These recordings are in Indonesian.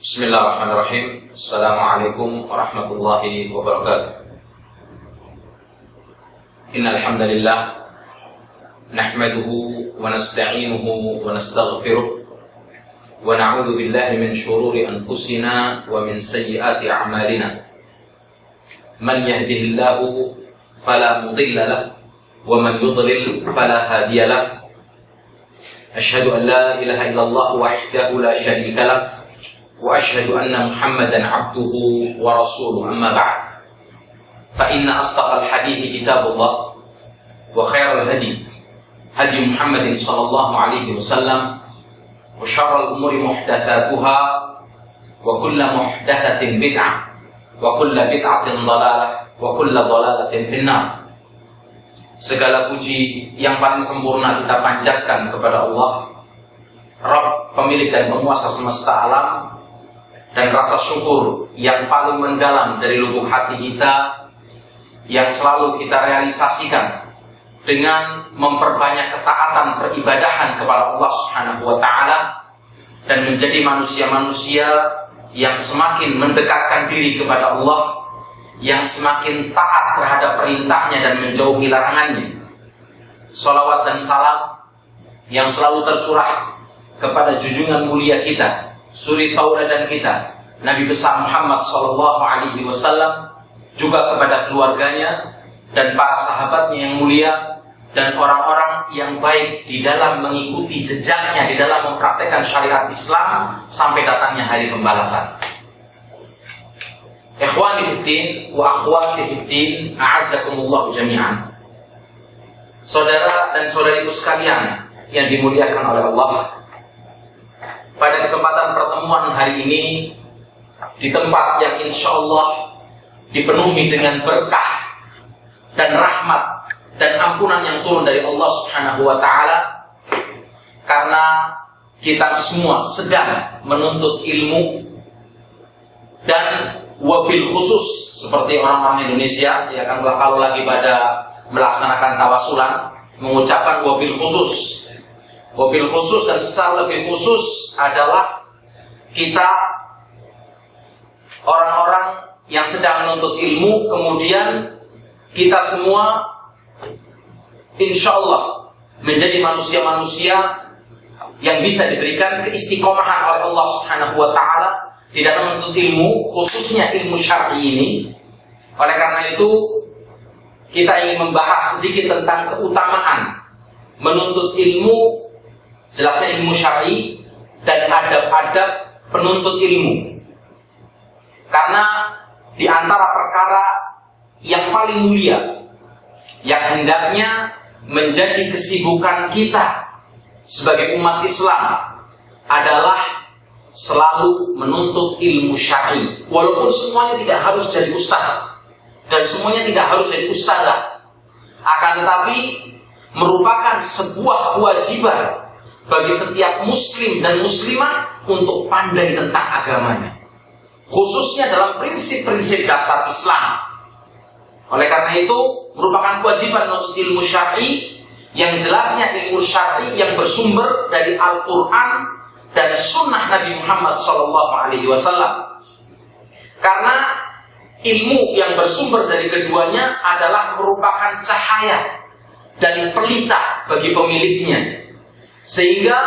Bismillahirrahmanirrahim. Assalamualaikum warahmatullahi wabarakatuh. Innal hamdalillah nahmaduhu wa nasta'inuhu wa nastaghfiruh wa na'udzu billahi min shururi anfusina wa min sayyiati a'malina. Man yahdihillahu fala mudilla lahu wa man yudlil fala hadiya lahu. Asyhadu an la ilaha illallah wahdahu la syarika lahu wa asyhadu anna Muhammadan abduhu wa rasuluhu, amma ba'd. Fa inna asdaqal hadithi kitabullah wa khairal hadi Muhammadin sallallahu alaihi wasallam wa syarrul umuri muhdatsatuha wa kullu muhdatsatin bid'ah wa kullu bid'atin dhalalah wa kullu dhalalatin finnar. Segala puji yang paling sempurna kita panjatkan kepada Allah, Rabb, pemilik dan penguasa semesta alam, dan rasa syukur yang paling mendalam dari lubuk hati kita yang selalu kita realisasikan dengan memperbanyak ketaatan peribadahan kepada Allah Subhanahu wa Ta'ala dan menjadi manusia-manusia yang semakin mendekatkan diri kepada Allah, yang semakin taat terhadap perintahnya dan menjauhi larangannya. Salawat dan salam yang selalu tercurah kepada junjungan mulia kita, suri tauladan kita, Nabi besar Muhammad sallallahu alaihi wasallam, juga kepada keluarganya dan para sahabatnya yang mulia dan orang-orang yang baik di dalam mengikuti jejaknya di dalam mempraktekkan syariat Islam sampai datangnya hari pembalasan. Ikhwani fiddin wa akhwati fiddin, a'azzakumullah jami'an. Saudara dan saudariku sekalian yang dimuliakan oleh Allah, pada kesempatan pertemuan hari ini di tempat yang insya Allah dipenuhi dengan berkah dan rahmat dan ampunan yang turun dari Allah Subhanahu wa Ta'ala, karena kita semua sedang menuntut ilmu, dan wabil khusus seperti orang-orang Indonesia ya kan, kalau lagi pada melaksanakan tawasulan mengucapkan wabil khusus. Wabil khusus dan secara lebih khusus adalah kita orang-orang yang sedang menuntut ilmu, kemudian kita semua insya Allah menjadi manusia-manusia yang bisa diberikan keistiqomahan oleh Allah Subhanahu wa Ta'ala di dalam menuntut ilmu, khususnya ilmu syar'i ini. Oleh karena itu kita ingin membahas sedikit tentang keutamaan menuntut ilmu, jelasnya ilmu syar'i, dan adab-adab penuntut ilmu. Karena di antara perkara yang paling mulia yang hendaknya menjadi kesibukan kita sebagai umat Islam adalah selalu menuntut ilmu syar'i. Walaupun semuanya tidak harus jadi ustaz dan semuanya tidak harus jadi ustazah, akan tetapi merupakan sebuah kewajiban bagi setiap muslim dan muslimah untuk pandai tentang agamanya, khususnya dalam prinsip-prinsip dasar Islam. Oleh karena itu merupakan kewajiban menuntut ilmu syar'i, yang jelasnya ilmu syar'i yang bersumber dari Al-Quran dan Sunnah Nabi Muhammad SAW. Karena ilmu yang bersumber dari keduanya adalah merupakan cahaya dan pelita bagi pemiliknya, sehingga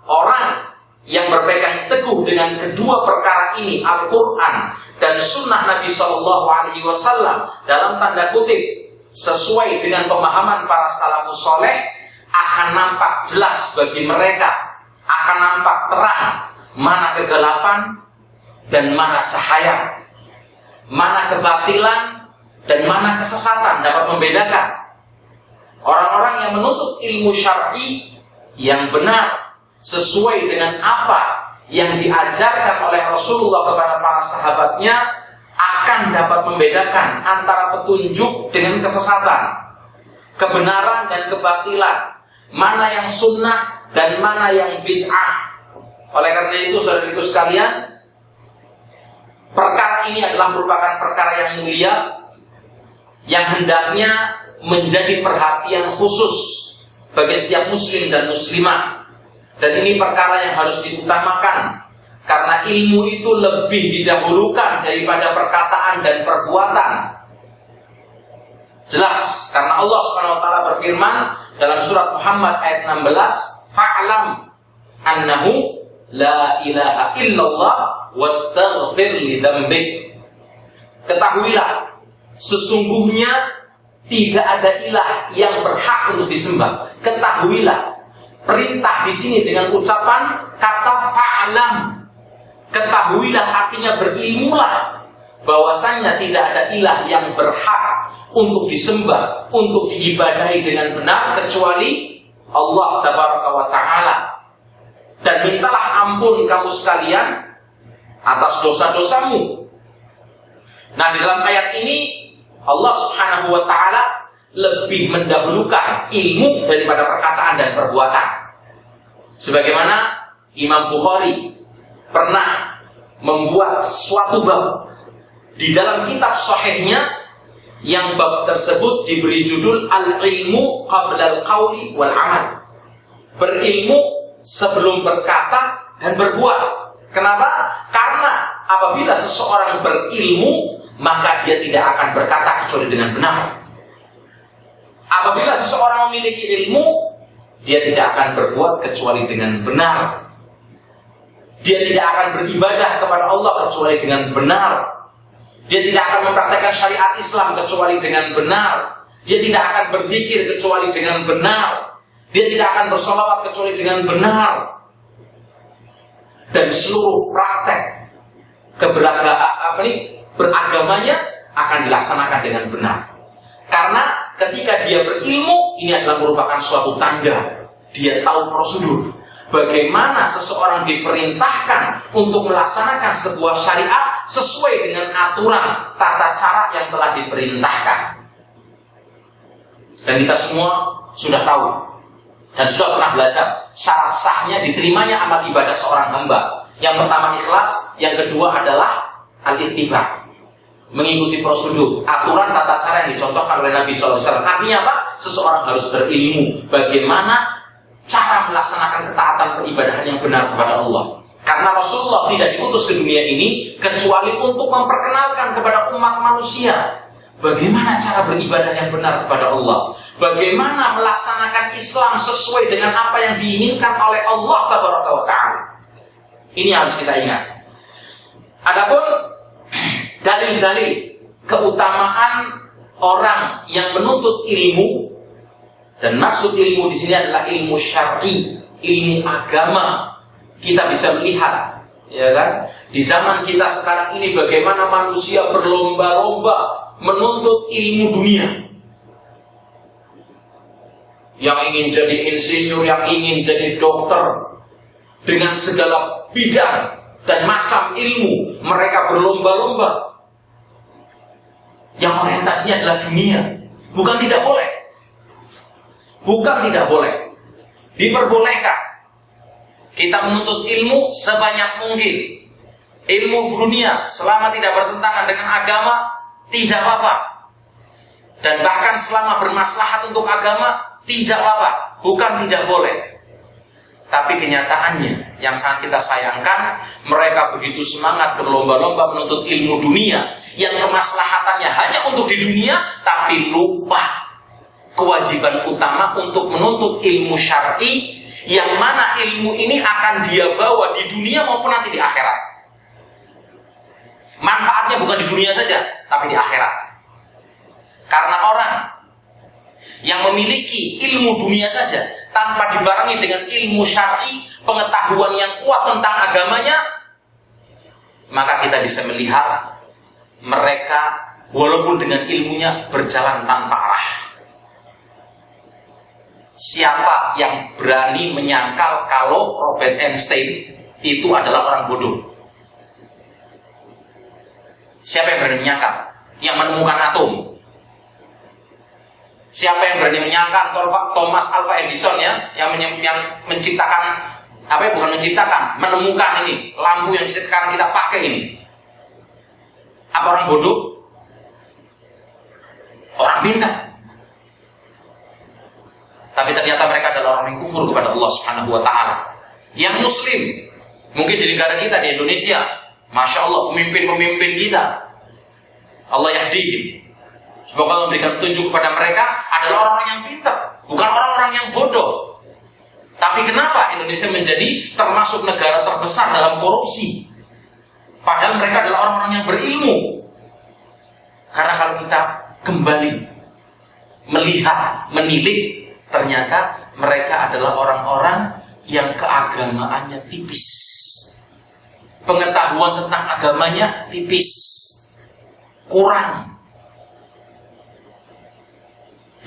orang yang berpegang teguh dengan kedua perkara ini, Al-Quran dan Sunnah Nabi SAW, dalam tanda kutip sesuai dengan pemahaman para salafus soleh, akan nampak jelas bagi mereka, akan nampak terang mana kegelapan dan mana cahaya, mana kebatilan dan mana kesesatan. Dapat membedakan orang-orang yang menuntut ilmu syar'i yang benar sesuai dengan apa yang diajarkan oleh Rasulullah kepada para sahabatnya, akan dapat membedakan antara petunjuk dengan kesesatan, kebenaran dan kebatilan, mana yang sunnah dan mana yang bid'ah. Oleh karena itu saudaraku sekalian, perkara ini adalah merupakan perkara yang mulia yang hendaknya menjadi perhatian khusus bagi setiap muslim dan muslimah. Dan ini perkara yang harus diutamakan, Karena ilmu itu lebih didahulukan daripada perkataan dan perbuatan. Jelas, karena Allah Subhanahu wa taala berfirman dalam surat Muhammad ayat 16, "Fa'lam annahu la ilaha illallah wastaghfir li dzambik." Ketahuilah, sesungguhnya tidak ada ilah yang berhak untuk disembah. Ketahuilah, perintah di sini dengan ucapan kata fa'lam. Ketahuilah artinya berilmulah bahwasanya tidak ada ilah yang berhak untuk disembah, untuk diibadahi dengan benar kecuali Allah Tabaraka wa Ta'ala. Dan mintalah ampun kamu sekalian atas dosa-dosamu. Nah, di dalam ayat ini Allah Subhanahu wa Ta'ala lebih mendahulukan ilmu daripada perkataan dan perbuatan. Sebagaimana Imam Bukhari pernah membuat suatu bab di dalam kitab sahihnya, yang bab tersebut diberi judul Al-ilmu qablal qawli wal amal. Berilmu sebelum berkata dan berbuat. Kenapa? Karena apabila seseorang berilmu, maka dia tidak akan berkata kecuali dengan benar. Apabila seseorang memiliki ilmu, dia tidak akan berbuat kecuali dengan benar. Dia tidak akan beribadah kepada Allah kecuali dengan benar. Dia tidak akan mempraktekkan syariat Islam kecuali dengan benar. Dia tidak akan berzikir kecuali dengan benar. Dia tidak akan bersolawat kecuali dengan benar. Dan seluruh praktek beragamanya akan dilaksanakan dengan benar. Karena ketika dia berilmu, ini adalah merupakan suatu tanda. Dia tahu prosedur. Bagaimana seseorang diperintahkan untuk melaksanakan sebuah syariat sesuai dengan aturan tata cara yang telah diperintahkan. Dan kita semua sudah tahu dan sudah pernah belajar syarat sahnya diterimanya amal ibadah seorang hamba. Yang pertama ikhlas, yang kedua adalah al-ittiba, mengikuti prosedur, aturan tata cara yang dicontohkan oleh Nabi SAW. Artinya apa? Seseorang harus berilmu bagaimana cara melaksanakan ketaatan peribadahan yang benar kepada Allah. Karena Rasulullah tidak diutus ke dunia ini kecuali untuk memperkenalkan kepada umat manusia bagaimana cara beribadah yang benar kepada Allah, bagaimana melaksanakan Islam sesuai dengan apa yang diinginkan oleh Allah Tabaraka wa Ta'ala. Ini harus kita ingat. Adapun dalil-dalil keutamaan orang yang menuntut ilmu, dan maksud ilmu di sini adalah ilmu syar'i, ilmu agama. Kita bisa melihat, ya kan, di zaman kita sekarang ini bagaimana manusia berlomba-lomba menuntut ilmu dunia. Yang ingin jadi insinyur, yang ingin jadi dokter, dengan segala bidang dan macam ilmu mereka berlomba-lomba. Yang orientasinya adalah dunia. Bukan tidak boleh. Bukan tidak boleh. Diperbolehkan kita menuntut ilmu sebanyak mungkin. Ilmu dunia selama tidak bertentangan dengan agama tidak apa-apa. Dan bahkan selama bermaslahat untuk agama tidak apa-apa. Bukan tidak boleh. Tapi kenyataannya yang sangat kita sayangkan, mereka begitu semangat berlomba-lomba menuntut ilmu dunia yang kemaslahatannya hanya untuk di dunia, tapi lupa kewajiban utama untuk menuntut ilmu syar'i, yang mana ilmu ini akan dia bawa di dunia maupun nanti di akhirat. Manfaatnya bukan di dunia saja, tapi di akhirat. Karena orang yang memiliki ilmu dunia saja tanpa dibarengi dengan ilmu syar'i, pengetahuan yang kuat tentang agamanya, maka kita bisa melihat mereka walaupun dengan ilmunya berjalan tanpa arah. Siapa yang berani menyangkal kalau Albert Einstein itu adalah orang bodoh? Siapa yang berani menyangkal? Yang menemukan atom. Siapa yang berani menyangkal Thomas Alva Edison, ya, yang menciptakan, menemukan ini lampu yang sekarang kita pakai ini? Apa orang bodoh? Orang pintar. Tapi ternyata mereka adalah orang yang kufur kepada Allah Subhanahu wa Ta'ala. Yang muslim, Mungkin di negara kita, di Indonesia, Masya Allah, pemimpin-pemimpin kita, Allah yahdihim, semoga Allah memberikan petunjuk kepada mereka, adalah orang-orang yang pintar, bukan orang-orang yang bodoh. Tapi kenapa Indonesia menjadi termasuk negara terbesar dalam korupsi? Padahal mereka adalah orang-orang yang berilmu. Karena kalau kita kembali melihat, menilik, ternyata mereka adalah orang-orang yang keagamaannya tipis, pengetahuan tentang agamanya tipis, kurang.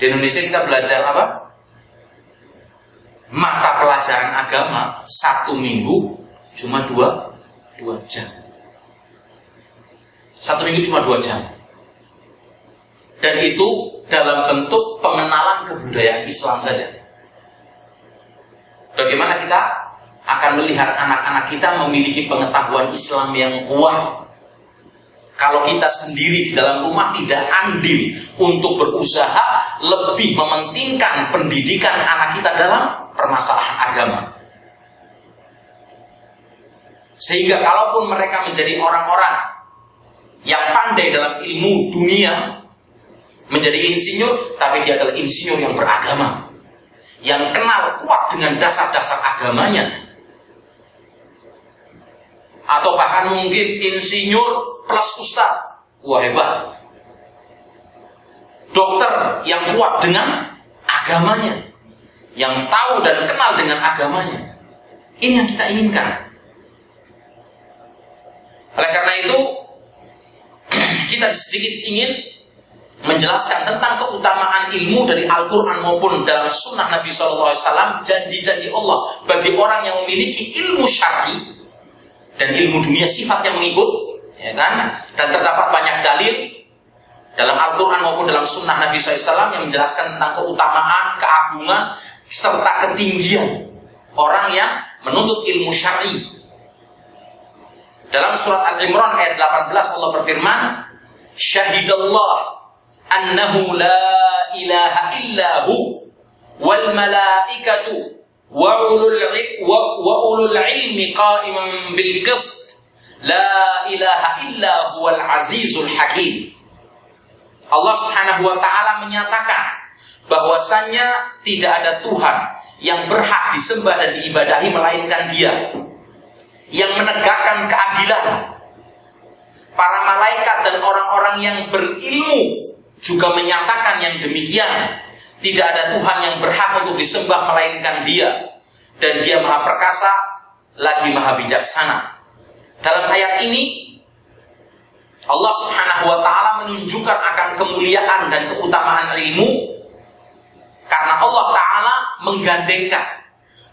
Di Indonesia kita belajar apa? Mata pelajaran agama 1 minggu cuma 2 jam. 1 minggu cuma 2 jam. Dan itu dalam bentuk pengenalan kebudayaan Islam saja. Bagaimana kita akan melihat anak-anak kita memiliki pengetahuan Islam yang kuat kalau kita sendiri di dalam rumah tidak andil untuk berusaha lebih mementingkan pendidikan anak kita dalam permasalahan agama. Sehingga kalaupun mereka menjadi orang-orang yang pandai dalam ilmu dunia, menjadi insinyur, tapi dia adalah insinyur yang beragama, yang kenal kuat dengan dasar-dasar agamanya. Atau bahkan mungkin insinyur plus ustaz, wah hebat. Dokter yang kuat dengan agamanya, yang tahu dan kenal dengan agamanya. Ini yang kita inginkan. Oleh karena itu, kita sedikit ingin menjelaskan tentang keutamaan ilmu dari Al-Quran maupun dalam sunnah Nabi SAW, janji-janji Allah bagi orang yang memiliki ilmu syar'i dan ilmu dunia sifatnya mengikut, ya kan? Dan terdapat banyak dalil dalam Al-Quran maupun dalam sunnah Nabi SAW yang menjelaskan tentang keutamaan, keagungan, serta ketinggian orang yang menuntut ilmu syar'i. Dalam surat Al-Imran ayat 18 Allah berfirman, Syahidallah annahu la ilaha illahu wal malaikatu wa ulul ilmi qa'iman bil qist la ilaha illa huwal azizul hakim. Allah Subhanahu wa taala menyatakan bahwasannya tidak ada Tuhan yang berhak disembah dan diibadahi melainkan Dia, yang menegakkan keadilan. Para malaikat dan orang-orang yang berilmu juga menyatakan yang demikian. Tidak ada Tuhan yang berhak untuk disembah melainkan Dia, dan Dia maha perkasa lagi maha bijaksana. Dalam ayat ini Allah Subhanahu wa taala menunjukkan akan kemuliaan dan keutamaan ilmu, karena Allah taala menggandengkan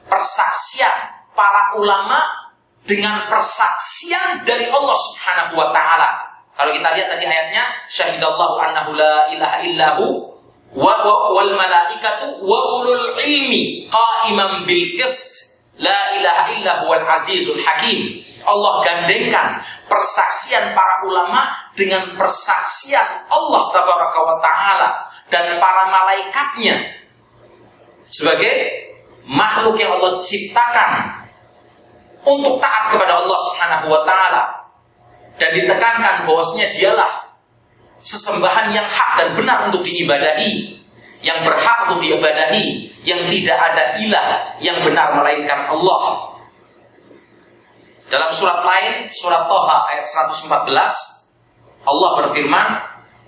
persaksian para ulama dengan persaksian dari Allah Subhanahu wa taala. Kalau kita lihat tadi ayatnya, syahidallahu annahu la ilaha illahu wal malaikatu wa ulul ilmi qa'iman bil qist la ilaha illahu wal azizul hakim. Allah gandengkan persaksian para ulama dengan persaksian Allah tabaraka wa taala dan para malaikatnya sebagai makhluk yang Allah ciptakan untuk taat kepada Allah Subhanahu wa taala, dan ditekankan bahwasanya Dialah sesembahan yang hak dan benar untuk diibadahi, yang berhak untuk diibadahi, yang tidak ada ilah yang benar melainkan Allah. Dalam surat lain, surat Thaha ayat 114, Allah berfirman,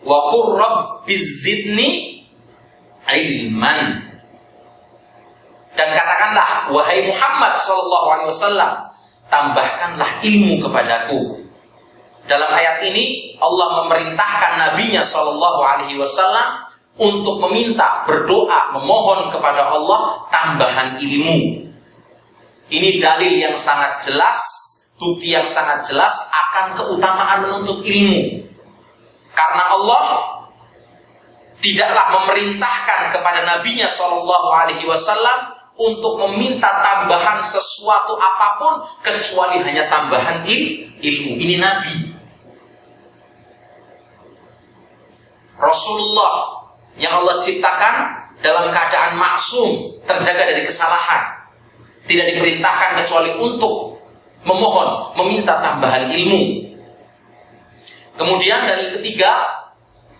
wa qur rabbiz zidni ilman. Dan katakanlah, wahai Muhammad SAW, tambahkanlah ilmu kepadaku. Dalam ayat ini Allah memerintahkan nabinya SAW untuk meminta, berdoa, memohon kepada Allah tambahan ilmu. Ini dalil yang sangat jelas, bukti yang sangat jelas akan keutamaan menuntut ilmu. Karena Allah tidaklah memerintahkan kepada nabinya SAW untuk meminta tambahan sesuatu apapun kecuali hanya tambahan ilmu. Ini Nabi. Rasulullah yang Allah ciptakan dalam keadaan maksum, terjaga dari kesalahan, tidak diperintahkan kecuali untuk memohon, meminta tambahan ilmu. Kemudian dalil ketiga,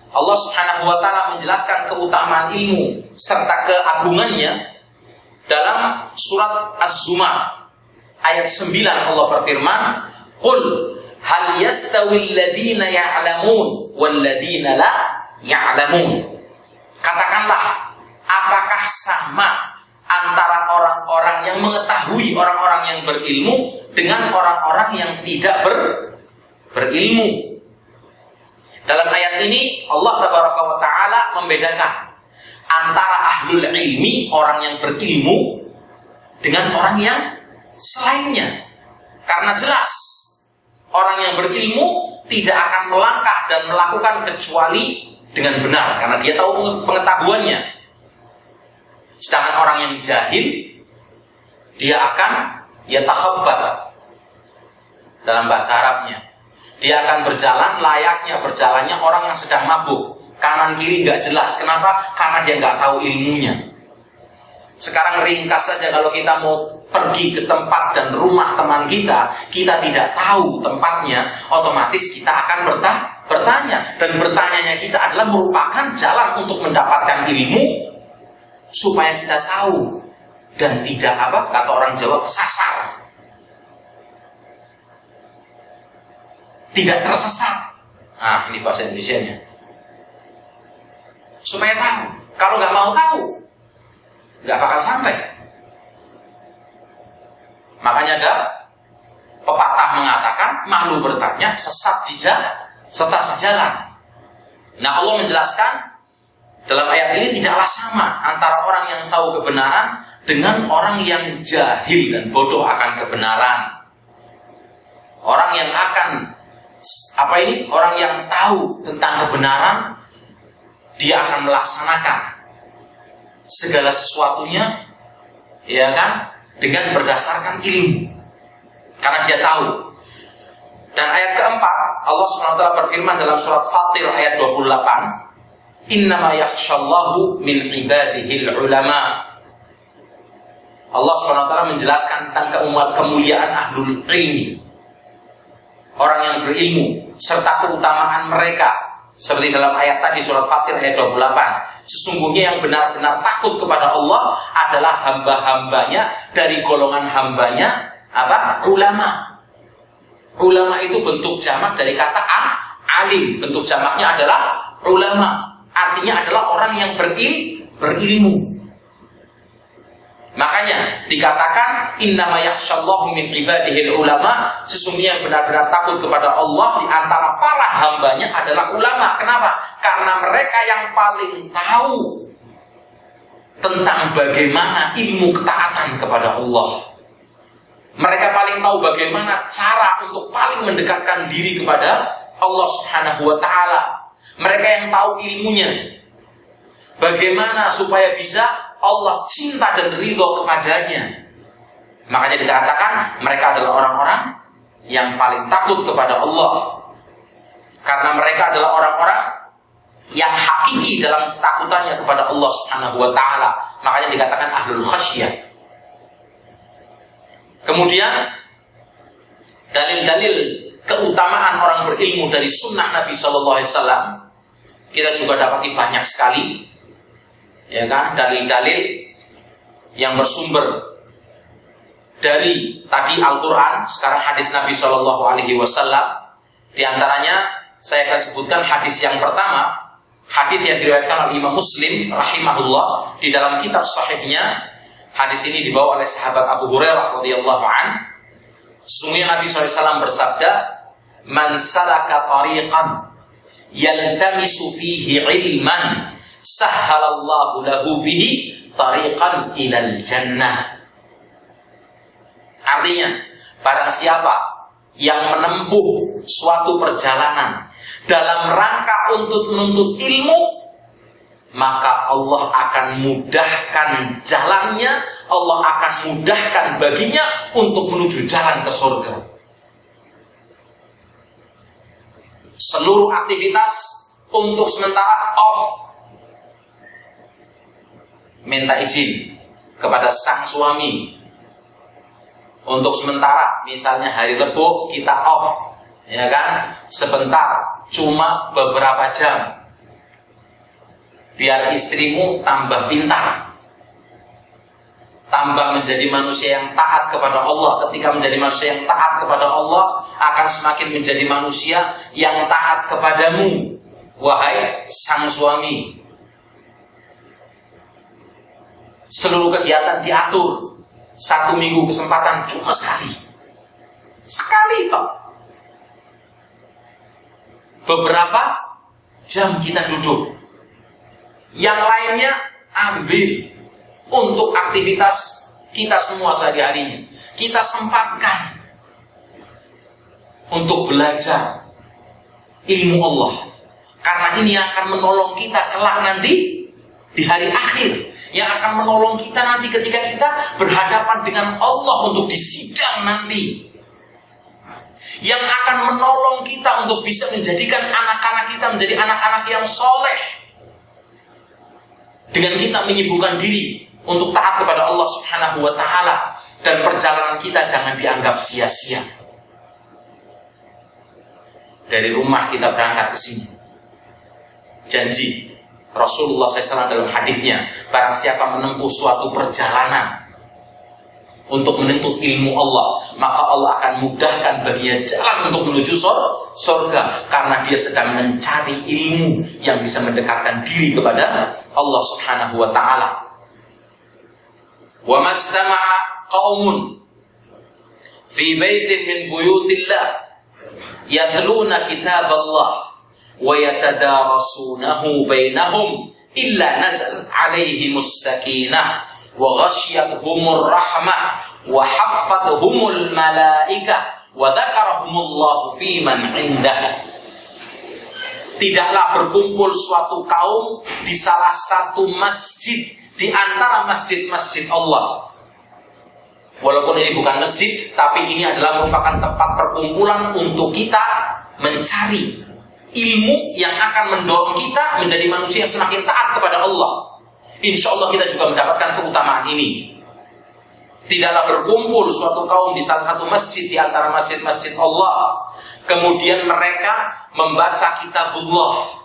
Allah Subhanahu wa taala menjelaskan keutamaan ilmu serta keagungannya dalam surat Az-Zumar ayat 9. Allah berfirman, "Qul hal yastawil ladzina ya'lamun wal ladzina la ya'lamun." Katakanlah, apakah sama antara orang-orang yang mengetahui, orang-orang yang berilmu dengan orang-orang yang tidak berilmu? Dalam ayat ini Allah Tabaraka wa Ta'ala membedakan antara ahlul ilmi, orang yang berilmu, dengan orang yang selainnya. Karena jelas orang yang berilmu tidak akan melangkah dan melakukan kecuali dengan benar, karena dia tahu pengetahuannya. Sedangkan orang yang jahil, dia akan yatakhabbat dalam bahasa Arabnya. Dia akan berjalan layaknya berjalannya orang yang sedang mabuk, kanan kiri nggak jelas. Kenapa? Karena dia nggak tahu ilmunya. Sekarang ringkas saja, kalau kita mau pergi ke tempat dan rumah teman kita, kita tidak tahu tempatnya, otomatis kita akan bertanya. Dan bertanyanya kita adalah merupakan jalan untuk mendapatkan ilmu, supaya kita tahu dan tidak, kata orang Jawa, kesasar, tidak tersesat. Ini bahasa Indonesianya. Supaya tahu. Kalau nggak mau tahu, nggak bakal sampai. Makanya ada pepatah mengatakan, malu bertanya, sesat sejalan. Nah, Allah menjelaskan dalam ayat ini tidaklah sama antara orang yang tahu kebenaran dengan orang yang jahil dan bodoh akan kebenaran. Orang yang akan orang yang tahu tentang kebenaran, dia akan melaksanakan segala sesuatunya, ya kan, dengan berdasarkan ilmu, karena dia tahu. Dan ayat keempat, Allah SWT berfirman dalam surat Fatir ayat 28, "Innama yakhshallahu min ibadihil ulama." Allah SWT menjelaskan tentang kemuliaan ahlul ilmi, orang yang berilmu, serta keutamaan mereka. Seperti dalam ayat tadi surat Fatir ayat 28, sesungguhnya yang benar-benar takut kepada Allah adalah hamba-hambanya dari golongan hambanya ulama. Ulama itu bentuk jamak dari kata alim, bentuk jamaknya adalah ulama, artinya adalah orang yang berilmu. Makanya dikatakan innama yakhshallahu min ibadihil ulama, sesungguhnya yang benar-benar takut kepada Allah di antara para hambanya adalah ulama. Kenapa? Karena mereka yang paling tahu tentang bagaimana ilmu ketaatan kepada Allah. Mereka paling tahu bagaimana cara untuk paling mendekatkan diri kepada Allah Subhanahu wa Ta'ala. Mereka yang tahu ilmunya, bagaimana supaya bisa Allah cinta dan ridho kepadanya. Makanya dikatakan mereka adalah orang-orang yang paling takut kepada Allah, karena mereka adalah orang-orang yang hakiki dalam ketakutannya kepada Allah Subhanahu wa Ta'ala. Makanya dikatakan ahlul khasyah. Kemudian dalil-dalil keutamaan orang berilmu dari sunnah Nabi Sallallahu Alaihi Wasallam kita juga dapati banyak sekali, ya kan, dalil-dalil yang bersumber dari tadi Al-Quran, sekarang hadis Nabi Sallallahu Alaihi Wasallam. Di antaranya saya akan sebutkan hadis yang pertama, hadis yang diriwayatkan oleh Imam Muslim rahimahullah di dalam kitab sahihnya. Hadis ini dibawa oleh sahabat Abu Hurairah radhiyallahu an. Sesungguhnya Nabi SAW bersabda, "Man salaka tariqan yaltamisu fihi ilman, sahhalallahu lahu bihi tariqan ilal jannah." Artinya, barang siapa yang menempuh suatu perjalanan dalam rangka untuk menuntut ilmu, maka Allah akan mudahkan jalannya, Allah akan mudahkan baginya untuk menuju jalan ke surga. Seluruh aktivitas untuk sementara off, minta izin kepada sang suami Untuk sementara, misalnya hari Rebo kita off, ya kan? Sebentar, cuma beberapa jam. Biar istrimu tambah pintar, tambah menjadi manusia yang taat kepada Allah. Ketika menjadi manusia yang taat kepada Allah, akan semakin menjadi manusia yang taat kepadamu, wahai sang suami. Seluruh kegiatan diatur. 1 minggu kesempatan cuma sekali toh. Beberapa jam kita duduk, yang lainnya ambil untuk aktivitas kita semua sehari-harinya. Kita sempatkan untuk belajar ilmu Allah, karena ini akan menolong kita kelak nanti di hari akhir, yang akan menolong kita nanti ketika kita berhadapan dengan Allah untuk disidang nanti, yang akan menolong kita untuk bisa menjadikan anak-anak kita menjadi anak-anak yang soleh, dengan kita menyibukkan diri untuk taat kepada Allah Subhanahu wa ta'ala. Dan perjalanan kita jangan dianggap sia-sia. Dari rumah kita berangkat ke sini, janji Rasulullah SAW dalam hadisnya, barang siapa menempuh suatu perjalanan untuk menuntut ilmu Allah, maka Allah akan mudahkan baginya jalan untuk menuju surga, karena dia sedang mencari ilmu yang bisa mendekatkan diri kepada Allah Subhanahu wa ta'ala. Wa majtama'a qaumun fi baitin min buyutillah yatluna kitab Allah wa yatadarasunahu bainahum illa nazalat alaihimus sakinah wa ghasyiyatuhumur rahmah wa haffathumul malaikah wa dzakarahumullahu fi man indah. Tidaklah berkumpul suatu kaum di salah satu masjid di antara masjid-masjid Allah. Walaupun ini bukan masjid, tapi ini adalah merupakan tempat perkumpulan untuk kita mencari ilmu yang akan mendorong kita menjadi manusia yang semakin taat kepada Allah. Insya Allah kita juga mendapatkan keutamaan ini. Tidaklah berkumpul suatu kaum di salah satu masjid di antara masjid-masjid Allah, kemudian mereka membaca kitabullah,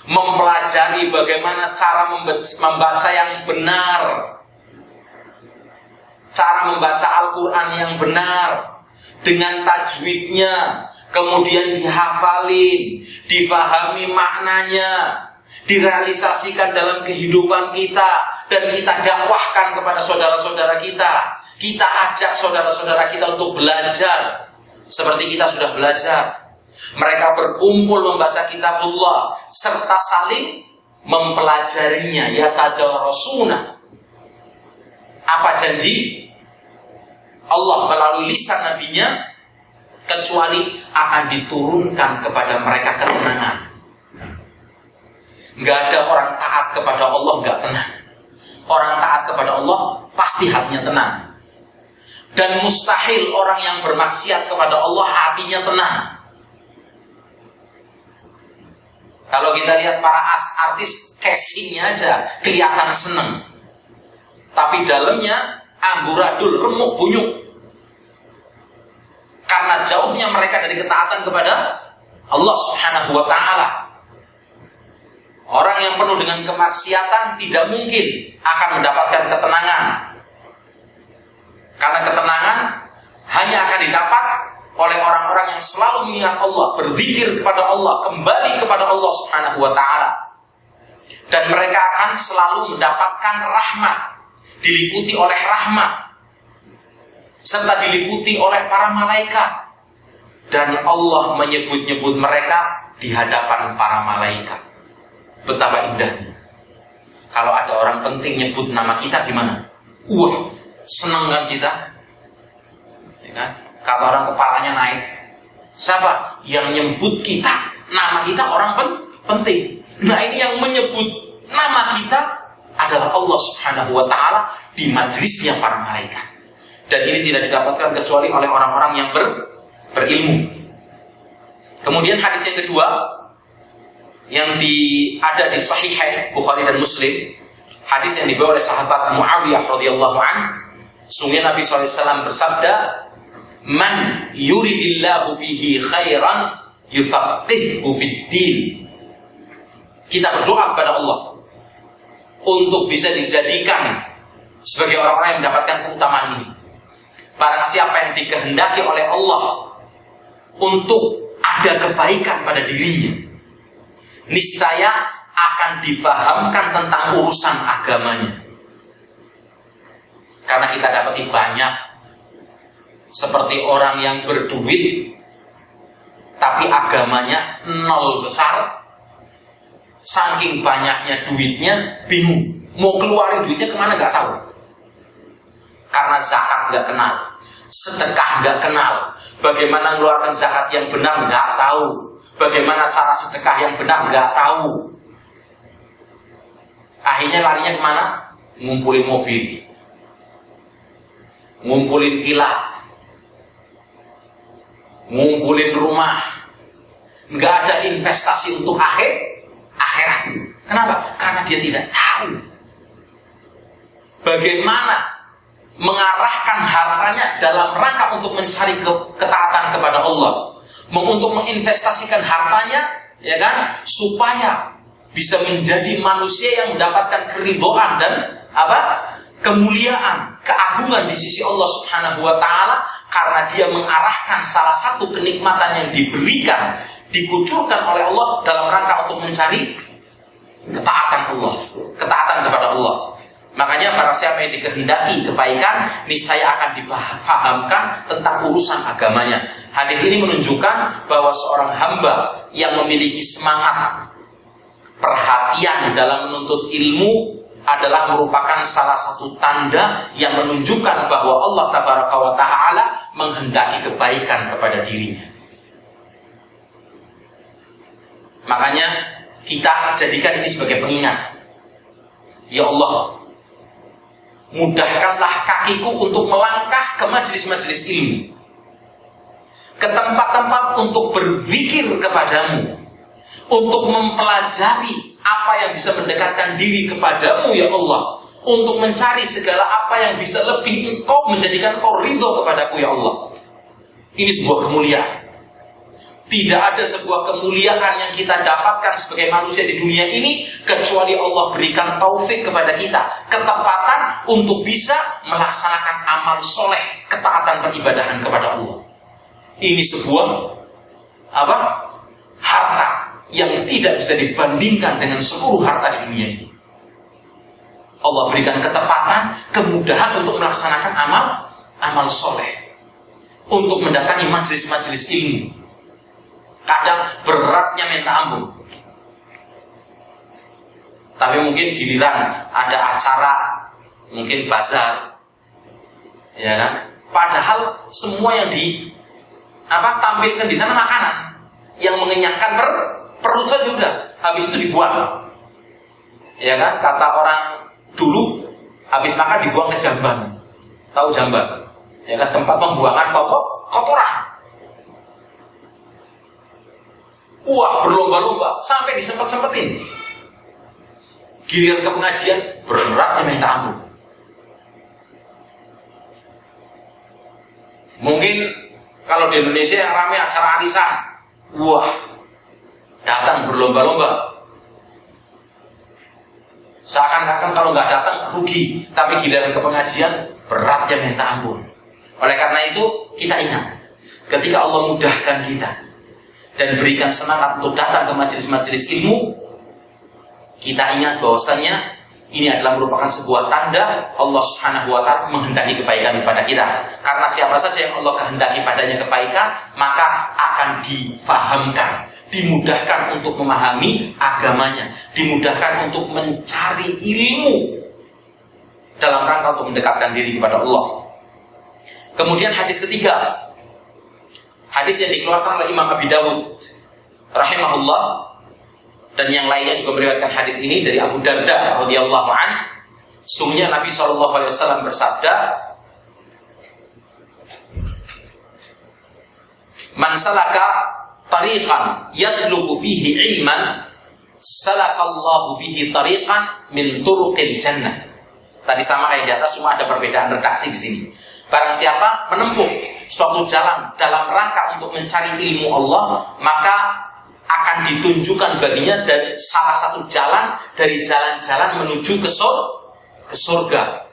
mempelajari bagaimana cara membaca yang benar, cara membaca Al-Quran yang benar dengan tajwidnya, kemudian dihafalin, difahami maknanya, direalisasikan dalam kehidupan kita, dan kita dakwahkan kepada saudara-saudara kita. Kita ajak saudara-saudara kita untuk belajar seperti kita sudah belajar. Mereka berkumpul membaca kitabullah serta saling mempelajarinya, yatadarasuna. Apa janji Allah melalui lisan nabinya? Kecuali akan diturunkan kepada mereka ketenangan. Gak ada orang taat kepada Allah gak tenang. Orang taat kepada Allah pasti hatinya tenang. Dan mustahil orang yang bermaksiat kepada Allah hatinya tenang. Kalau kita lihat para artis, casingnya aja kelihatan seneng, tapi dalamnya amburadul, remuk bunyuk, karena jauhnya mereka dari ketaatan kepada Allah Subhanahu wa ta'ala. Orang yang penuh dengan kemaksiatan tidak mungkin akan mendapatkan ketenangan, karena ketenangan hanya akan didapat oleh orang-orang yang selalu mengingat Allah, berzikir kepada Allah, kembali kepada Allah Subhanahu wa ta'ala. Dan mereka akan selalu mendapatkan rahmat, diliputi oleh rahmat, serta diliputi oleh para malaikat. Dan Allah menyebut-nyebut mereka di hadapan para malaikat. Betapa indahnya. Kalau ada orang penting nyebut nama kita gimana? Wah, seneng kan kita? Ya kan? Kata orang kepalanya naik. Siapa? Yang nyebut kita, nama kita orang penting. Nah, ini yang menyebut nama kita adalah Allah Subhanahu wa ta'ala di majelisnya para malaikat. Dan ini tidak didapatkan kecuali oleh orang-orang yang berilmu. Kemudian hadis yang kedua yang ada di Sahih Bukhari dan Muslim, hadis yang dibawa oleh sahabat Muawiyah radhiyallahu anhu. Sungguh Nabi SAW bersabda, "Man yuridillahu bihi khairan yufaqihu fid-din." Kita berdoa kepada Allah untuk bisa dijadikan sebagai orang-orang yang mendapatkan keutamaan ini. Barang siapa yang dikehendaki oleh Allah untuk ada kebaikan pada dirinya, niscaya akan difahamkan tentang urusan agamanya. Karena kita dapati banyak seperti orang yang berduit tapi agamanya nol besar. Saking banyaknya duitnya, bingung mau keluarin duitnya kemana nggak tahu. Karena zakat nggak kenal, sedekah nggak kenal, bagaimana mengeluarkan zakat yang benar nggak tahu, bagaimana cara sedekah yang benar nggak tahu. Akhirnya larinya kemana? Ngumpulin mobil, ngumpulin villa, ngumpulin rumah. Nggak ada investasi untuk akhirat. Kenapa? Karena dia tidak tahu bagaimana mengarahkan hartanya dalam rangka untuk mencari ketaatan kepada Allah, untuk menginvestasikan hartanya, ya kan, supaya bisa menjadi manusia yang mendapatkan keridhaan dan kemuliaan, keagungan di sisi Allah Subhanahu wa taala, karena dia mengarahkan salah satu kenikmatan yang diberikan, dikucurkan oleh Allah dalam rangka untuk mencari ketaatan Allah, ketaatan kepada Allah. Makanya para siapa yang dikehendaki kebaikan, niscaya akan dipahamkan tentang urusan agamanya. Hadis ini menunjukkan bahwa seorang hamba yang memiliki semangat perhatian dalam menuntut ilmu adalah merupakan salah satu tanda yang menunjukkan bahwa Allah Tabaraka wa Ta'ala menghendaki kebaikan kepada dirinya. Makanya kita jadikan ini sebagai pengingat. Ya Allah, mudahkanlah kakiku untuk melangkah ke majelis-majelis ilmu, ke tempat-tempat untuk berzikir kepadamu, untuk mempelajari apa yang bisa mendekatkan diri kepadamu ya Allah, untuk mencari segala apa yang bisa lebih engkau menjadikan engkau ridho kepadaku ya Allah. Ini sebuah kemuliaan. Tidak ada sebuah kemuliaan yang kita dapatkan sebagai manusia di dunia ini kecuali Allah berikan taufik kepada kita, ketepatan untuk bisa melaksanakan amal soleh, ketaatan peribadahan kepada Allah. Ini sebuah harta yang tidak bisa dibandingkan dengan seluruh harta di dunia ini. Allah berikan ketepatan, kemudahan untuk melaksanakan amal soleh, untuk mendatangi majelis-majelis ilmu. Kadang beratnya minta ampun, tapi mungkin giliran ada acara, mungkin bazar, ya kan? Padahal semua yang tampilkan di sana makanan yang mengenyangkan perut saja udah, habis itu dibuang, ya kan? Kata orang dulu, habis makan dibuang ke jamban, tahu jamban? Ya kan, tempat pembuangan kotoran. Wah, berlomba-lomba sampai disempet-sempetin. Giliran ke pengajian beratnya minta ampun. Mungkin kalau di Indonesia yang ramai acara arisan, wah, datang berlomba-lomba. Seakan-akan kalau nggak datang rugi, tapi giliran ke pengajian beratnya minta ampun. Oleh karena itu kita ingat, ketika Allah mudahkan kita dan berikan semangat untuk datang ke majelis-majelis ilmu, kita ingat bahwasanya ini adalah merupakan sebuah tanda Allah Subhanahu wa Ta'ala menghendaki kebaikan kepada kita. Karena siapa saja yang Allah kehendaki padanya kebaikan, maka akan difahamkan, dimudahkan untuk memahami agamanya, dimudahkan untuk mencari ilmu dalam rangka untuk mendekatkan diri kepada Allah. Kemudian hadis ketiga, hadis yang dikeluarkan oleh Imam Abi Dawud rahimahullah, dan yang lainnya juga meriwayatkan hadis ini dari Abu Darda radhiyallahu an. Sungguhnya Nabi SAW bersabda, "Man salaka tariqan yatlubu fihi ilman, salakallahu bihi tariqan min turuqil jannah, Tadi sama kayak di atas, cuma ada perbedaan redaksi di sini. Barang siapa menempuh suatu jalan dalam rangka untuk mencari ilmu Allah, maka akan ditunjukkan baginya dari salah satu jalan dari jalan-jalan menuju ke surga.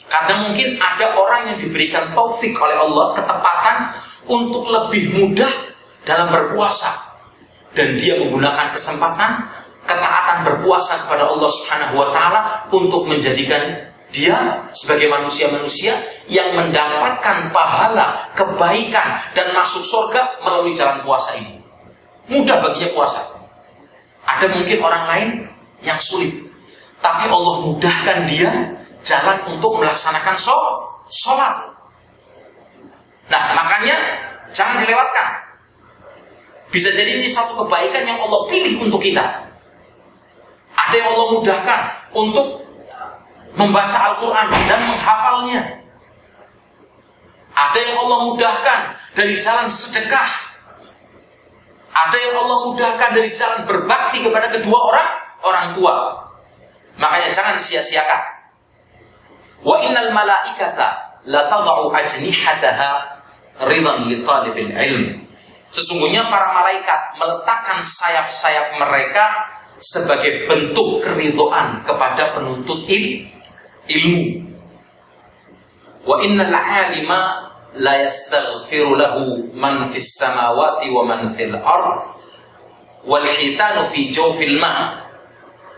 Karena mungkin ada orang yang diberikan taufik oleh Allah, ketepatan untuk lebih mudah dalam berpuasa, dan dia menggunakan kesempatan ketaatan berpuasa kepada Allah Subhanahu wa taala untuk menjadikan dia sebagai manusia-manusia yang mendapatkan pahala, kebaikan dan masuk surga melalui jalan puasa ini. Mudah baginya puasa. Ada mungkin orang lain yang sulit, tapi Allah mudahkan dia jalan untuk melaksanakan sholat. Nah, makanya jangan dilewatkan. Bisa jadi ini satu kebaikan yang Allah pilih untuk kita. Ada yang Allah mudahkan untuk membaca Al-Quran dan menghafalnya. Ada yang Allah mudahkan dari jalan sedekah. Ada yang Allah mudahkan dari jalan berbakti kepada kedua orang tua. Makanya jangan sia-siakan. Wa innal malaikata la tad'u ajnihataha ridan li talibil ilm. Sesungguhnya para malaikat meletakkan sayap-sayap mereka sebagai bentuk keridhaan kepada penuntut ilmu. Wa innal 'alima la yastaghfiru lahu man fis samawati wa man fil ard wal hitanu fi jawfil ma.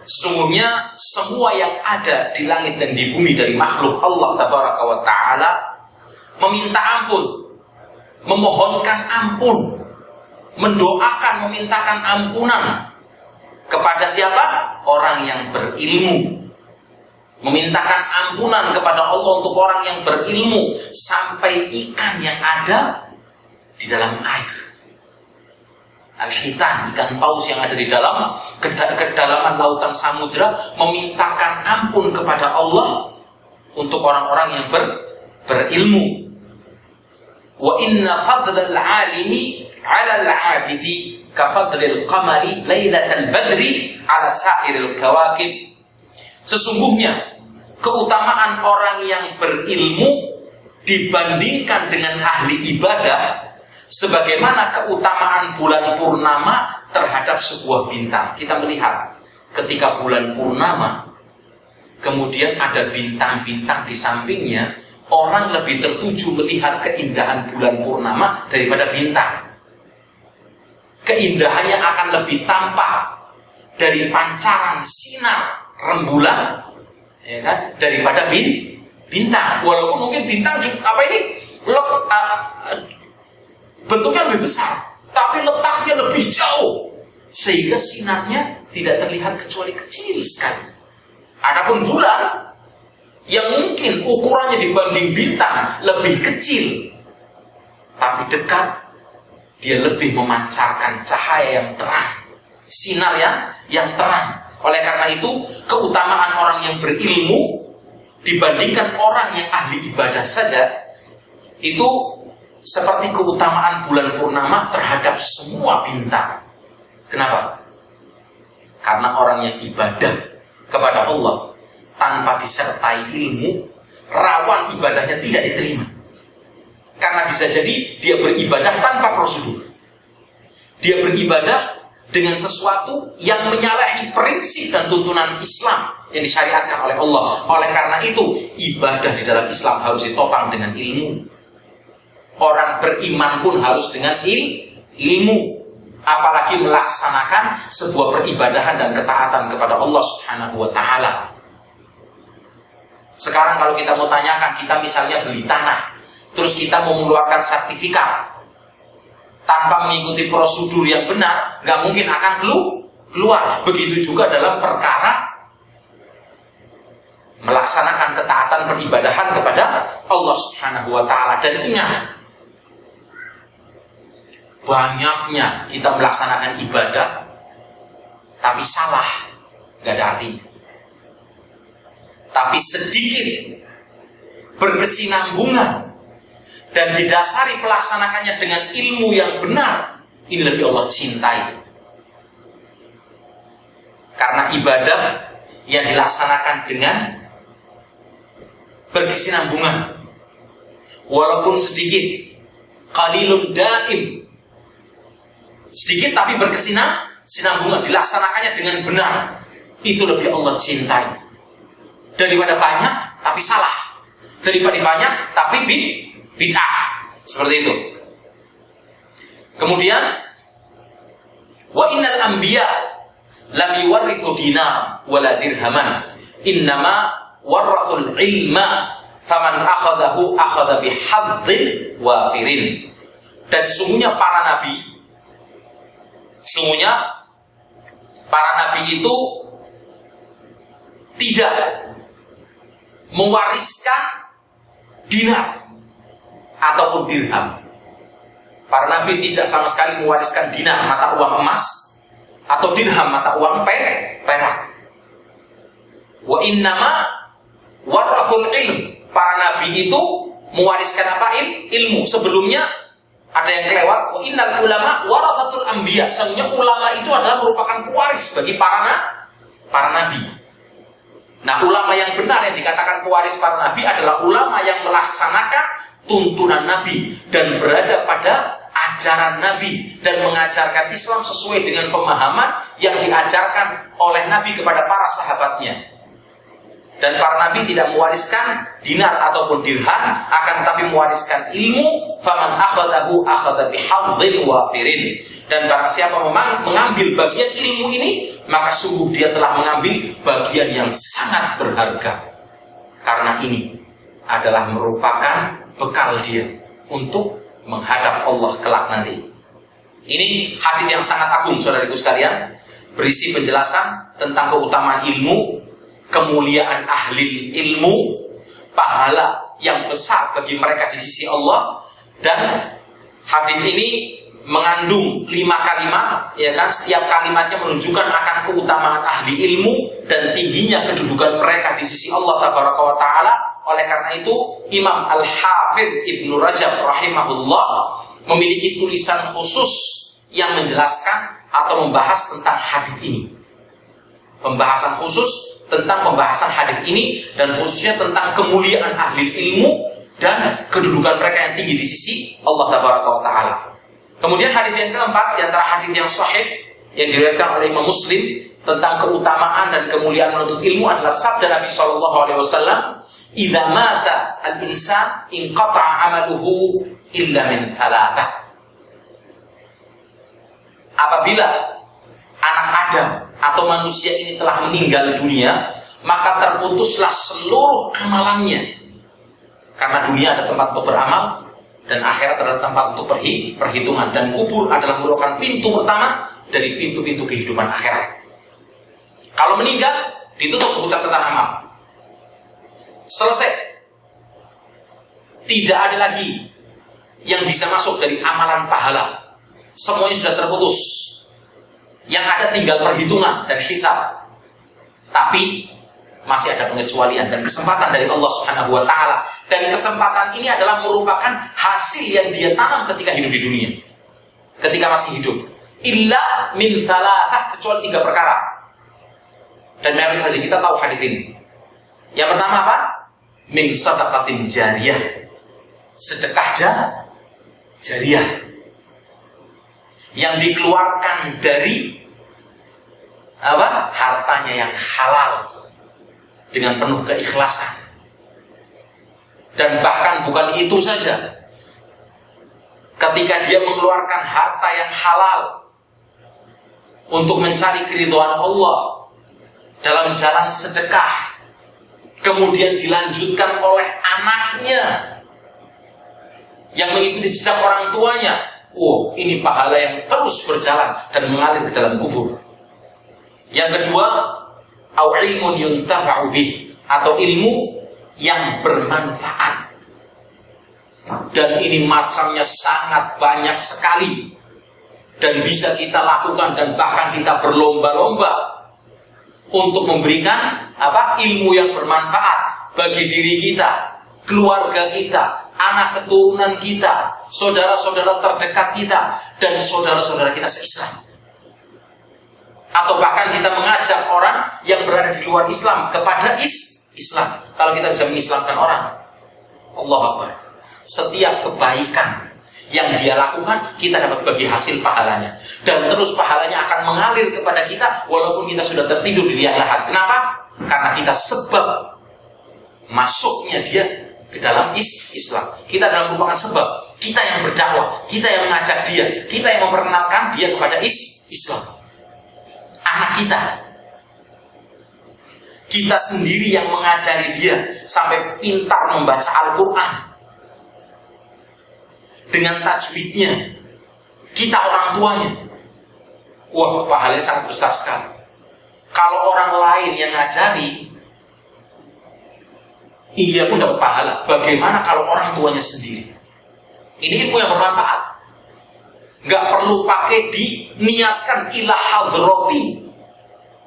Sesungguhnya semua yang ada di langit dan di bumi dari makhluk Allah tabaraka wa taala meminta ampun, memohonkan ampun, mendoakan, memintakan ampunan kepada siapa? Orang yang berilmu. Memintakan ampunan kepada Allah untuk orang yang berilmu, sampai ikan yang ada di dalam air. Al-hitan, ikan paus yang ada di dalam kedalaman lautan samudra, memintakan ampun kepada Allah untuk orang-orang yang berilmu. Wa inna fadlal alimi 'ala al-'abidi ka fadlil qamari lailatal badri 'ala sa'iril kawakib. Sesungguhnya keutamaan orang yang berilmu dibandingkan dengan ahli ibadah sebagaimana keutamaan bulan purnama terhadap sebuah bintang. Kita melihat ketika bulan purnama kemudian ada bintang-bintang di sampingnya, orang lebih tertuju melihat keindahan bulan purnama daripada bintang. Keindahannya akan lebih tampak dari pancaran sinar rembulan, ya kan, daripada bintang. Walaupun mungkin bintang juga bentuknya lebih besar, tapi letaknya lebih jauh, sehingga sinarnya tidak terlihat kecuali kecil sekali. Adapun bulan yang mungkin ukurannya dibanding bintang lebih kecil, tapi dekat, dia lebih memancarkan cahaya yang terang, sinar yang terang. Oleh karena itu, keutamaan orang yang berilmu dibandingkan orang yang ahli ibadah saja itu seperti keutamaan bulan purnama terhadap semua bintang. Kenapa? Karena orang yang ibadah kepada Allah tanpa disertai ilmu, rawan ibadahnya tidak diterima. Karena bisa jadi dia beribadah tanpa prosedur. Dia beribadah dengan sesuatu yang menyalahi prinsip dan tuntunan Islam yang disyariatkan oleh Allah. Oleh karena itu, ibadah di dalam Islam harus ditopang dengan ilmu. Orang beriman pun harus dengan ilmu. Apalagi melaksanakan sebuah peribadahan dan ketaatan kepada Allah Subhanahu wa taala. Sekarang kalau kita mau tanyakan, kita misalnya beli tanah, terus kita mau mengeluarkan sertifikat tanpa mengikuti prosedur yang benar, nggak mungkin akan keluar. Begitu juga dalam perkara melaksanakan ketaatan peribadahan kepada Allah Subhanahu wa taala. Dan ingat, banyaknya kita melaksanakan ibadah tapi salah, nggak ada artinya. Tapi sedikit berkesinambungan dan didasari pelaksanakannya dengan ilmu yang benar, ini lebih Allah cintai. Karena ibadah yang dilaksanakan dengan berkesinambungan, walaupun sedikit, qalilun daim, sedikit tapi berkesinambungan, dilaksanakannya dengan benar, itu lebih Allah cintai daripada banyak tapi salah, daripada banyak tapi bid'ah, seperti itu. Kemudian wa innal anbiya lam yuwarrithu dinar wala dirhaman, innama warathul ilma faman akhadahu akhadha bihadzin wafirin. Dan sesungguhnya para nabi itu tidak mewariskan dinar ataupun dirham. Para nabi tidak sama sekali mewariskan dinar, mata uang emas, atau dirham, mata uang perak. Wa innama warathul ilm. Para nabi itu mewariskan apa? Ilmu. Sebelumnya ada yang kelewat. Wa innal ulama warathatul anbiya. Sesungguhnya ulama itu adalah merupakan pewaris bagi para nabi. Nah, ulama yang benar yang dikatakan pewaris para nabi adalah ulama yang melaksanakan tuntunan nabi dan berada pada ajaran nabi dan mengajarkan Islam sesuai dengan pemahaman yang diajarkan oleh nabi kepada para sahabatnya. Dan para nabi tidak mewariskan dinar ataupun dirham, akan tetapi mewariskan ilmu. Faman akhadahu akhadha bihadzin wafirin. Dan barang siapa mengambil bagian ilmu ini, maka sungguh dia telah mengambil bagian yang sangat berharga. Karena ini adalah merupakan bekal dia untuk menghadap Allah kelak nanti. Ini hadis yang sangat agung, saudaraku sekalian, berisi penjelasan tentang keutamaan ilmu, kemuliaan ahli ilmu, pahala yang besar bagi mereka di sisi Allah. Dan hadis ini mengandung 5 kalimat, ya kan? Setiap kalimatnya menunjukkan akan keutamaan ahli ilmu dan tingginya kedudukan mereka di sisi Allah Tabaraka wa Ta'ala. Oleh karena itu, Imam Al-Hafidh Ibnu Rajab rahimahullah memiliki tulisan khusus yang menjelaskan atau membahas tentang hadis ini. Pembahasan khusus tentang pembahasan hadis ini, dan khususnya tentang kemuliaan ahli ilmu dan kedudukan mereka yang tinggi di sisi Allah Tabaraka wa Ta'ala. Kemudian hadis yang keempat, di antara hadis yang sahih yang diriwayatkan oleh Imam Muslim tentang keutamaan dan kemuliaan menuntut ilmu adalah sabda Nabi sallallahu alaihi wasallam, "Idza mata al-insan inqata'a 'amaluhu illa min thalathah." Apabila anak Adam atau manusia ini telah meninggal dunia, maka terputuslah seluruh amalannya. Karena dunia ada tempat untuk beramal, dan akhirat adalah tempat untuk perhitungan, dan kubur adalah merupakan pintu pertama dari pintu-pintu kehidupan akhirat. Kalau meninggal, ditutup buku catatan amal, selesai. Tidak ada lagi yang bisa masuk dari amalan pahala. Semuanya sudah terputus. Yang ada tinggal perhitungan dan hisab. Tapi masih ada pengecualian dan kesempatan dari Allah Subhanahu wa Ta'ala. Dan kesempatan ini adalah merupakan hasil yang dia tanam ketika hidup di dunia, ketika masih hidup. Illa min thalathah, kecuali 3 perkara. Dan mayoritas dari kita tahu hadis ini. Yang pertama apa? Min sadaqatin jariyah, sedekah jariyah yang dikeluarkan dari apa? Hartanya yang halal dengan penuh keikhlasan. Dan bahkan bukan itu saja, ketika dia mengeluarkan harta yang halal untuk mencari keridhaan Allah dalam jalan sedekah, kemudian dilanjutkan oleh anaknya yang mengikuti jejak orang tuanya, ini pahala yang terus berjalan dan mengalir ke dalam kubur. Yang kedua, au ilmun yuntafa'u bih, atau ilmu yang bermanfaat. Dan ini macamnya sangat banyak sekali, dan bisa kita lakukan, dan bahkan kita berlomba-lomba untuk memberikan ilmu yang bermanfaat bagi diri kita, keluarga kita, anak keturunan kita, saudara-saudara terdekat kita, dan saudara-saudara kita se-Islam. Atau bahkan kita mengajak orang yang berada di luar Islam kepada Islam. Kalau kita bisa mengislamkan orang, Allah Akbar. Setiap kebaikan yang dia lakukan, kita dapat bagi hasil pahalanya. Dan terus pahalanya akan mengalir kepada kita walaupun kita sudah tertidur di liang lahat. Kenapa? Karena kita sebab masuknya dia ke dalam Islam. Kita adalah merupakan sebab. Kita yang berdakwah, kita yang mengajak dia, kita yang memperkenalkan dia kepada Islam. Anak kita sendiri yang mengajari dia sampai pintar membaca Al-Quran dengan tajwidnya. Kita orang tuanya. Wah, pahalanya sangat besar sekali. Kalau orang lain yang ngajari, dia pun dapat pahala. Bagaimana kalau orang tuanya sendiri? Ini ilmu yang bermanfaat. Gak perlu pakai diniatkan ila hadrati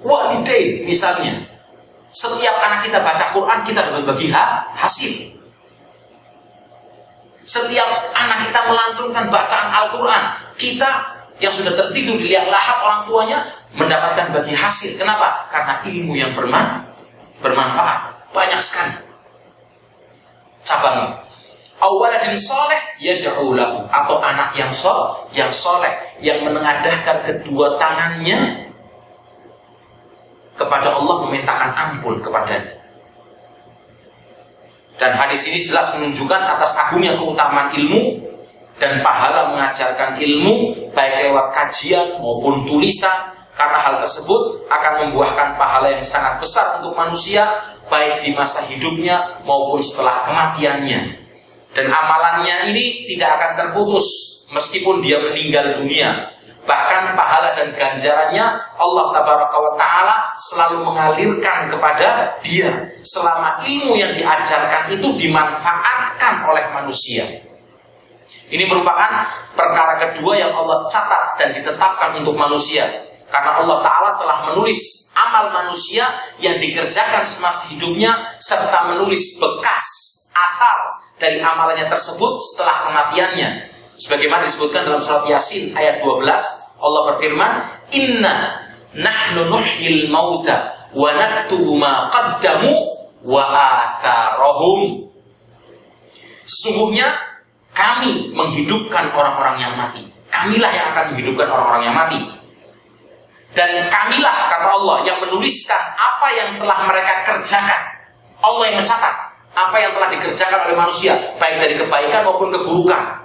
walidain misalnya. Setiap anak kita baca Quran, kita dapat bagi hasil. Setiap anak kita melantunkan bacaan Al-Quran, kita yang sudah tertidur di liang lahat orang tuanya mendapatkan bagi hasil. Kenapa? Karena ilmu yang bermanfaat. Banyak sekali cabangnya. Awaladin soleh yad'u lahu, atau anak yang soleh yang menengadahkan kedua tangannya kepada Allah, memintakan ampun kepadanya. Dan hadis ini jelas menunjukkan atas agungnya keutamaan ilmu dan pahala mengajarkan ilmu, baik lewat kajian maupun tulisan, karena hal tersebut akan membuahkan pahala yang sangat besar untuk manusia, baik di masa hidupnya maupun setelah kematiannya. Dan amalannya ini tidak akan terputus meskipun dia meninggal dunia. Bahkan pahala dan ganjarannya Allah Tabaraka wa Ta'ala selalu mengalirkan kepada dia selama ilmu yang diajarkan itu dimanfaatkan oleh manusia. Ini merupakan perkara kedua yang Allah catat dan ditetapkan untuk manusia. Karena Allah Ta'ala telah menulis amal manusia yang dikerjakan semasa hidupnya, serta menulis bekas athar dari amalannya tersebut setelah kematiannya. Sebagaimana disebutkan dalam surat Yasin ayat 12, Allah berfirman, "Inna nahnu nuhyil mauta wa naktubu ma qaddamu wa atharahum." Sesungguhnya kami menghidupkan orang-orang yang mati. Kamilah yang akan menghidupkan orang-orang yang mati. Dan kamilah, kata Allah, yang menuliskan apa yang telah mereka kerjakan. Allah yang mencatat apa yang telah dikerjakan oleh manusia, baik dari kebaikan maupun keburukan.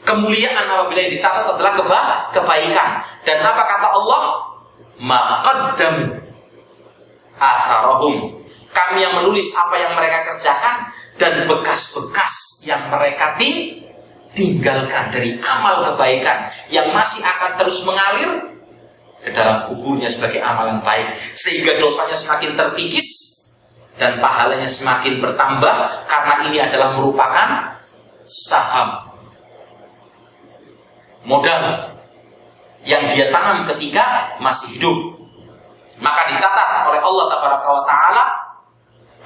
Kemuliaan apabila yang dicatat adalah kebaikan. Dan apa kata Allah? Ma qaddamu atharahum. Kami yang menulis apa yang mereka kerjakan dan bekas-bekas yang mereka tinggalkan dari amal kebaikan yang masih akan terus mengalir ke dalam kuburnya sebagai amalan baik, sehingga dosanya semakin terkikis dan pahalanya semakin bertambah, karena ini adalah merupakan saham, modal yang dia tanam ketika masih hidup. Maka dicatat oleh Allah Tabaraka wa Ta'ala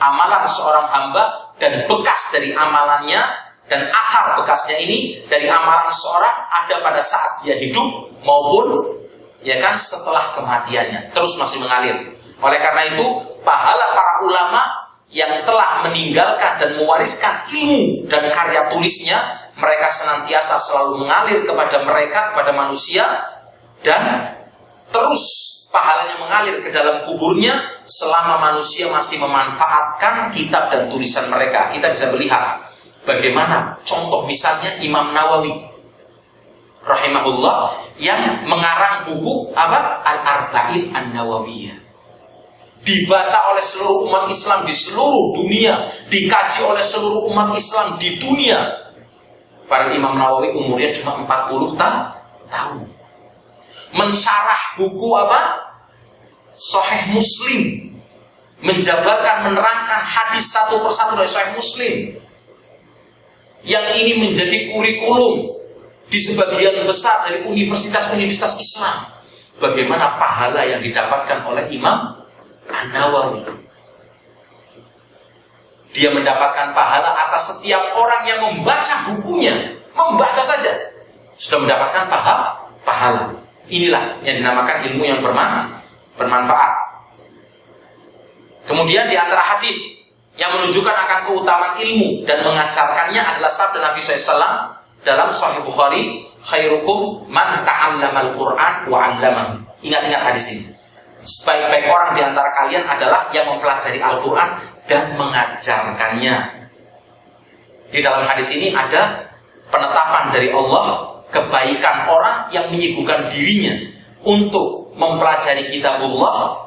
amalan seorang hamba dan bekas dari amalannya, dan athar bekasnya ini dari amalan seorang ada pada saat dia hidup maupun setelah kematiannya, terus masih mengalir. Oleh karena itu, pahala para ulama yang telah meninggalkan dan mewariskan ilmu dan karya tulisnya, mereka senantiasa selalu mengalir kepada mereka, kepada manusia, dan terus pahalanya mengalir ke dalam kuburnya selama manusia masih memanfaatkan kitab dan tulisan mereka. Kita bisa melihat bagaimana contoh misalnya Imam Nawawi rahimahullah yang mengarang buku Al-Arba'in An-Nawawiyah, dibaca oleh seluruh umat Islam di seluruh dunia, dikaji oleh seluruh umat Islam di dunia. Padahal Imam Nawawi umurnya cuma 40 tahun. Mensyarah buku Sahih Muslim, menjabarkan, menerangkan hadis satu persatu dari Sahih Muslim, yang ini menjadi kurikulum di sebagian besar dari universitas-universitas Islam. Bagaimana pahala yang didapatkan oleh Imam An-Nawawi? Dia mendapatkan pahala atas setiap orang yang membaca bukunya. Membaca saja sudah mendapatkan pahala. Inilah yang dinamakan ilmu yang bermanfaat. Kemudian di antara hadis yang menunjukkan akan keutamaan ilmu dan mengajarkannya adalah sabda Nabi SAW dalam Sahih Bukhari, khairukum man ta'allamal Qur'an wa 'allamahu. Ingat-ingat hadis ini. Sebaik-baik orang di antara kalian adalah yang mempelajari Al-Quran dan mengajarkannya. Di dalam hadis ini ada penetapan dari Allah kebaikan orang yang menyibukkan dirinya untuk mempelajari kitabullah,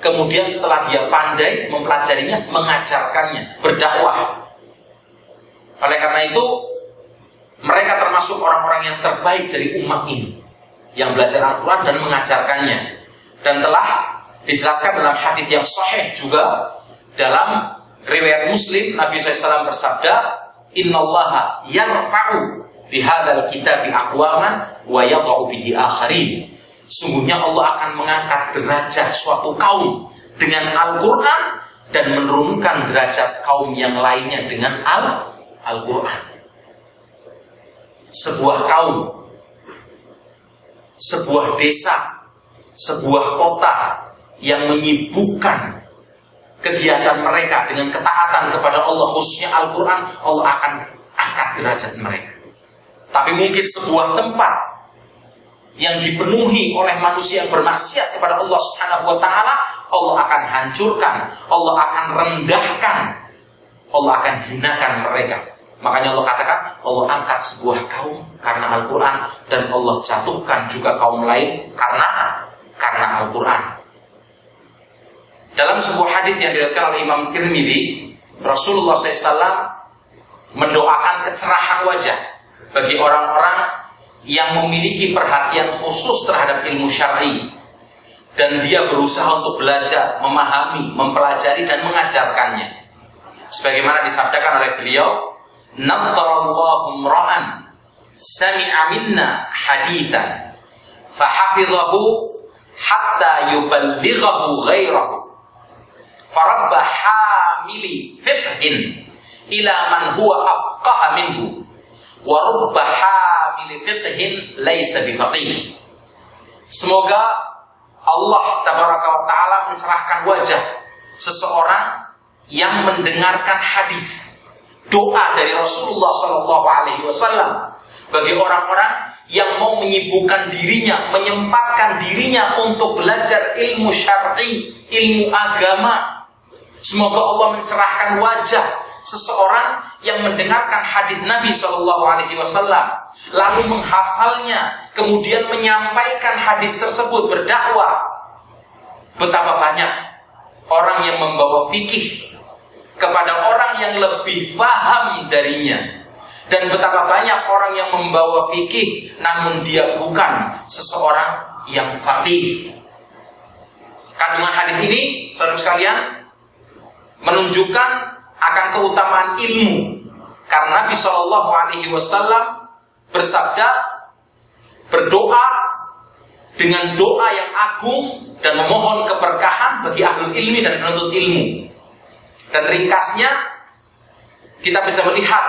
kemudian setelah dia pandai mempelajarinya, mengajarkannya, berdakwah. Oleh karena itu, mereka termasuk orang-orang yang terbaik dari umat ini, yang belajar Al-Quran dan mengajarkannya. Dan telah dijelaskan dalam hadis yang sahih juga, dalam riwayat Muslim, Nabi SAW bersabda, innallaha yarfa'u bihadzal kitabi aqwaman wa yadh'u bihi akharin. Sungguhnya Allah akan mengangkat derajat suatu kaum dengan Al-Quran dan menurunkan derajat kaum yang lainnya dengan Al-Quran. Sebuah kaum, sebuah desa, sebuah kota yang menyibukkan kegiatan mereka dengan ketaatan kepada Allah, khususnya Al-Quran, Allah akan angkat derajat mereka. Tapi mungkin sebuah tempat yang dipenuhi oleh manusia yang bermaksiat kepada Allah Subhanahu wa Ta'ala, Allah akan hancurkan, Allah akan rendahkan, Allah akan hinakan mereka. Makanya Allah katakan, Allah angkat sebuah kaum karena Al-Quran, dan Allah jatuhkan juga kaum lain karena Al-Quran. Dalam sebuah hadis yang diriwayatkan oleh Imam Tirmidzi, Rasulullah SAW mendoakan kecerahan wajah bagi orang-orang yang memiliki perhatian khusus terhadap ilmu syar'i, dan dia berusaha untuk belajar, memahami, mempelajari dan mengajarkannya. Sebagaimana disabdakan oleh beliau, naddarallahu imra'an sami'a minna haditsan fahafidhahu hatta yuballighahu ghairahu farabba hamili fiqhin ila man huwa afqaha minhu wa rubba hamili fiqhin laysa bifaqih. Semoga Allah tabaraka wa ta'ala mencerahkan wajah seseorang yang mendengarkan hadis, doa dari Rasulullah SAW bagi orang-orang yang mau menyibukkan dirinya, menyempatkan dirinya untuk belajar ilmu syar'i, ilmu agama. Semoga Allah mencerahkan wajah seseorang yang mendengarkan hadis Nabi SAW, lalu menghafalnya, kemudian menyampaikan hadis tersebut, berdakwah. Betapa banyak orang yang membawa fikih kepada orang yang lebih paham darinya, dan betapa banyak orang yang membawa fikih namun dia bukan seseorang yang faqih. Kandungan hadis ini, saudara sekalian, menunjukkan akan keutamaan ilmu, karena Nabi SAW bersabda, berdoa dengan doa yang agung dan memohon keberkahan bagi ahlul ilmi dan penuntut ilmu. Dan ringkasnya kita bisa melihat,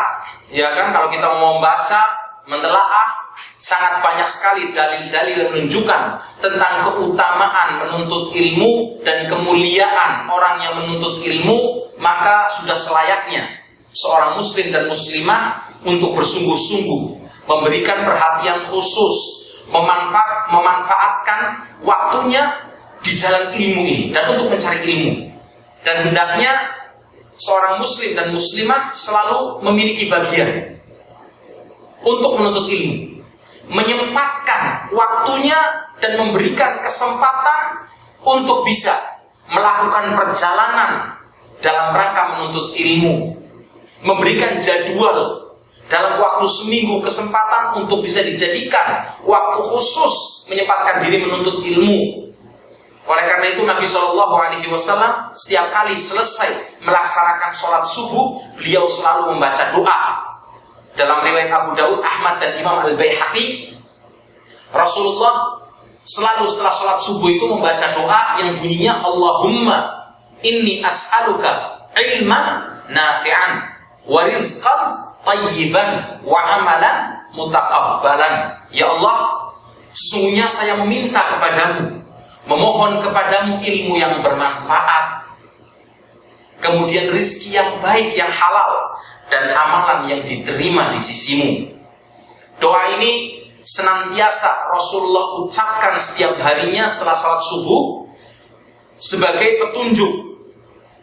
ya kan, kalau kita mau membaca, mentelaah, sangat banyak sekali dalil-dalil yang menunjukkan tentang keutamaan menuntut ilmu dan kemuliaan orang yang menuntut ilmu. Maka sudah selayaknya seorang muslim dan muslimah untuk bersungguh-sungguh memberikan perhatian khusus, memanfaatkan waktunya di jalan ilmu ini dan untuk mencari ilmu. Dan hendaknya seorang muslim dan muslimah selalu memiliki bagian untuk menuntut ilmu, menyempatkan waktunya dan memberikan kesempatan untuk bisa melakukan perjalanan dalam rangka menuntut ilmu, memberikan jadwal dalam waktu seminggu kesempatan untuk bisa dijadikan waktu khusus menyempatkan diri menuntut ilmu. Oleh karena itu Nabi SAW setiap kali selesai melaksanakan sholat subuh, beliau selalu membaca doa. Dalam riwayat Abu Daud, Ahmad dan Imam Al-Baihaqi, Rasulullah selalu setelah sholat subuh itu membaca doa yang bunyinya, Allahumma inni as'aluka ilman nafi'an wa rizqan tayyiban wa amalan mutaqabbalan. Ya Allah, sesungguhnya saya meminta kepadamu, memohon kepadamu ilmu yang bermanfaat, kemudian rizki yang baik, yang halal, dan amalan yang diterima di sisimu. Doa ini senantiasa Rasulullah ucapkan setiap harinya setelah salat subuh sebagai petunjuk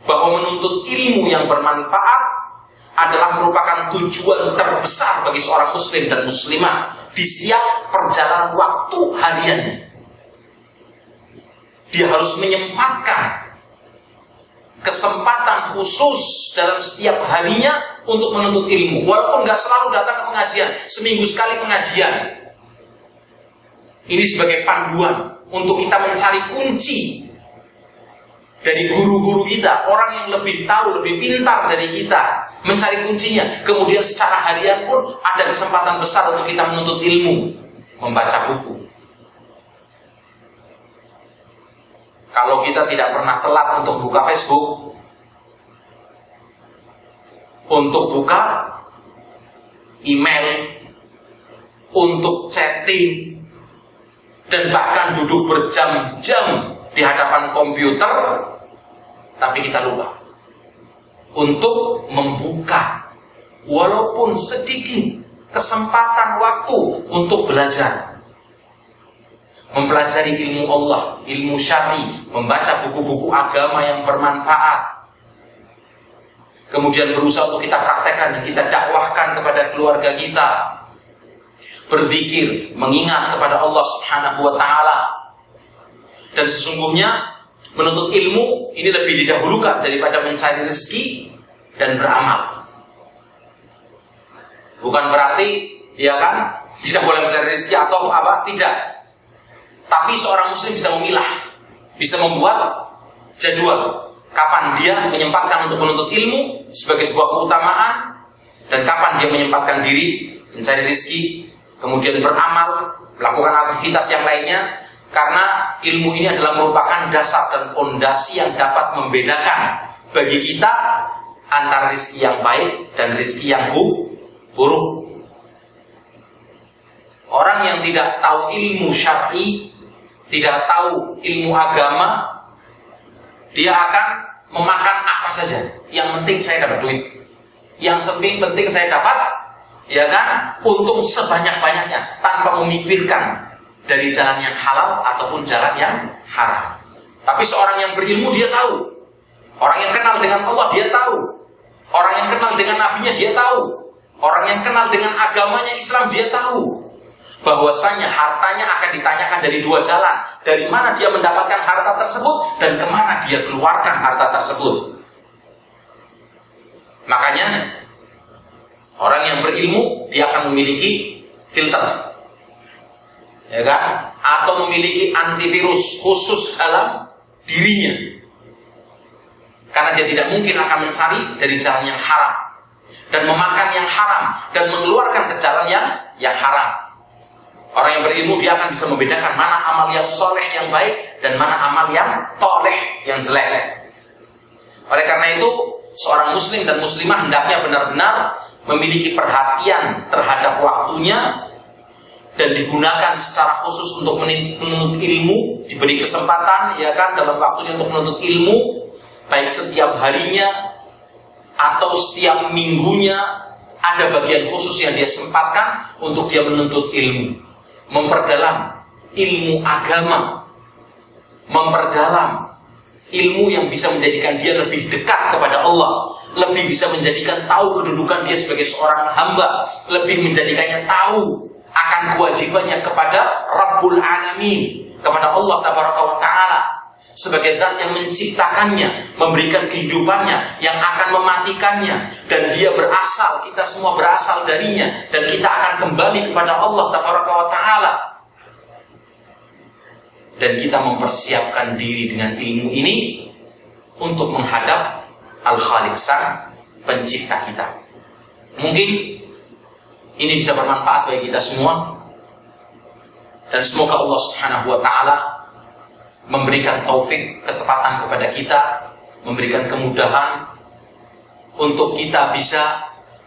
bahwa menuntut ilmu yang bermanfaat adalah merupakan tujuan terbesar bagi seorang muslim dan muslimah di setiap perjalanan waktu hariannya. Dia harus menyempatkan kesempatan khusus dalam setiap harinya untuk menuntut ilmu, walaupun nggak selalu datang ke pengajian, seminggu sekali pengajian. Ini sebagai panduan untuk kita mencari kunci dari guru-guru kita, orang yang lebih tahu, lebih pintar dari kita, mencari kuncinya. Kemudian secara harian pun ada kesempatan besar untuk kita menuntut ilmu, membaca buku. Kalau kita tidak pernah telat untuk buka Facebook, untuk buka email, untuk chatting, dan bahkan duduk berjam-jam di hadapan komputer, tapi kita lupa untuk membuka walaupun sedikit kesempatan waktu untuk belajar, mempelajari ilmu Allah, ilmu syar'i, membaca buku-buku agama yang bermanfaat, kemudian berusaha untuk kita praktekkan dan kita dakwahkan kepada keluarga kita, berzikir, mengingat kepada Allah Subhanahu wa ta'ala. Dan sesungguhnya menuntut ilmu ini lebih didahulukan daripada mencari rezeki dan beramal. Bukan berarti ya kan tidak boleh mencari rezeki atau apa, tidak. Tapi seorang muslim bisa memilah, bisa membuat jadwal kapan dia menyempatkan untuk menuntut ilmu sebagai sebuah keutamaan, dan kapan dia menyempatkan diri mencari rezeki, kemudian beramal, melakukan aktivitas yang lainnya. Karena ilmu ini adalah merupakan dasar dan fondasi yang dapat membedakan bagi kita antara rezeki yang baik dan rezeki yang buruk. Orang yang tidak tahu ilmu syar'i, tidak tahu ilmu agama, dia akan memakan apa saja. Yang penting saya dapat duit, yang penting saya dapat, ya kan, untung sebanyak-banyaknya, tanpa memikirkan dari jalan yang halal ataupun jalan yang haram. Tapi seorang yang berilmu dia tahu, orang yang kenal dengan Allah dia tahu, orang yang kenal dengan nabinya dia tahu, orang yang kenal dengan agamanya Islam dia tahu bahwasanya hartanya akan ditanyakan dari dua jalan, dari mana dia mendapatkan harta tersebut dan kemana dia keluarkan harta tersebut. Makanya orang yang berilmu dia akan memiliki filter, ya kan, atau memiliki antivirus khusus dalam dirinya, karena dia tidak mungkin akan mencari dari jalan yang haram dan memakan yang haram dan mengeluarkan ke jalan yang haram. Orang yang berilmu dia akan bisa membedakan mana amal yang soleh yang baik dan mana amal yang toleh yang jelek. Oleh karena itu seorang muslim dan muslimah hendaknya benar-benar memiliki perhatian terhadap waktunya dan digunakan secara khusus untuk menuntut ilmu, diberi kesempatan ya kan dalam waktunya untuk menuntut ilmu, baik setiap harinya atau setiap minggunya ada bagian khusus yang dia sempatkan untuk dia menuntut ilmu, memperdalam ilmu agama, memperdalam ilmu yang bisa menjadikan dia lebih dekat kepada Allah, lebih bisa menjadikan tahu kedudukan dia sebagai seorang hamba, lebih menjadikannya tahu akan kewajibannya kepada Rabbul Alamin, kepada Allah Tabaraka wa Ta'ala sebagai zat yang menciptakannya, memberikan kehidupannya, yang akan mematikannya, dan dia berasal, kita semua berasal darinya, dan kita akan kembali kepada Allah Tabaraka wa Ta'ala. Dan kita mempersiapkan diri dengan ilmu ini untuk menghadap Al-Khaliq, Sang Pencipta kita. Mungkin ini bisa bermanfaat bagi kita semua, dan semoga Allah Subhanahu wa Ta'ala memberikan taufik, ketepatan kepada kita, memberikan kemudahan untuk kita bisa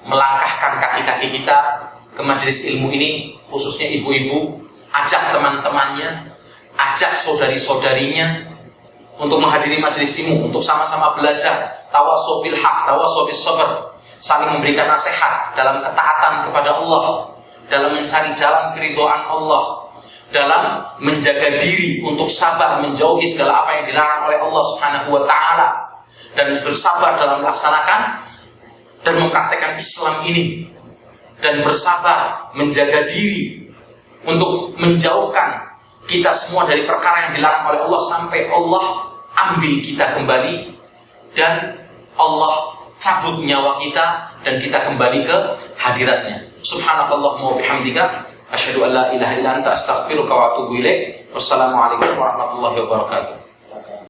melangkahkan kaki-kaki kita ke majelis ilmu ini, khususnya ibu-ibu, ajak teman-temannya, ajak saudari-saudarinya untuk menghadiri majelis ilmu, untuk sama-sama belajar, tawasau bil haq, tawasau bis sabr, saling memberikan nasihat dalam ketaatan kepada Allah, dalam mencari jalan keridhaan Allah, dalam menjaga diri untuk sabar menjauhi segala apa yang dilarang oleh Allah Subhanahu wa taala, dan bersabar dalam melaksanakan dan mempraktekkan Islam ini, dan bersabar menjaga diri untuk menjauhkan kita semua dari perkara yang dilarang oleh Allah sampai Allah ambil kita kembali dan Allah cabut nyawa kita dan kita kembali ke hadiratnya. Subhanakallahumma wa bihamdika asyhadu an la ilaha illa anta astaghfiruka wa atubu ilaik. Wassalamualaikum warahmatullahi wabarakatuh.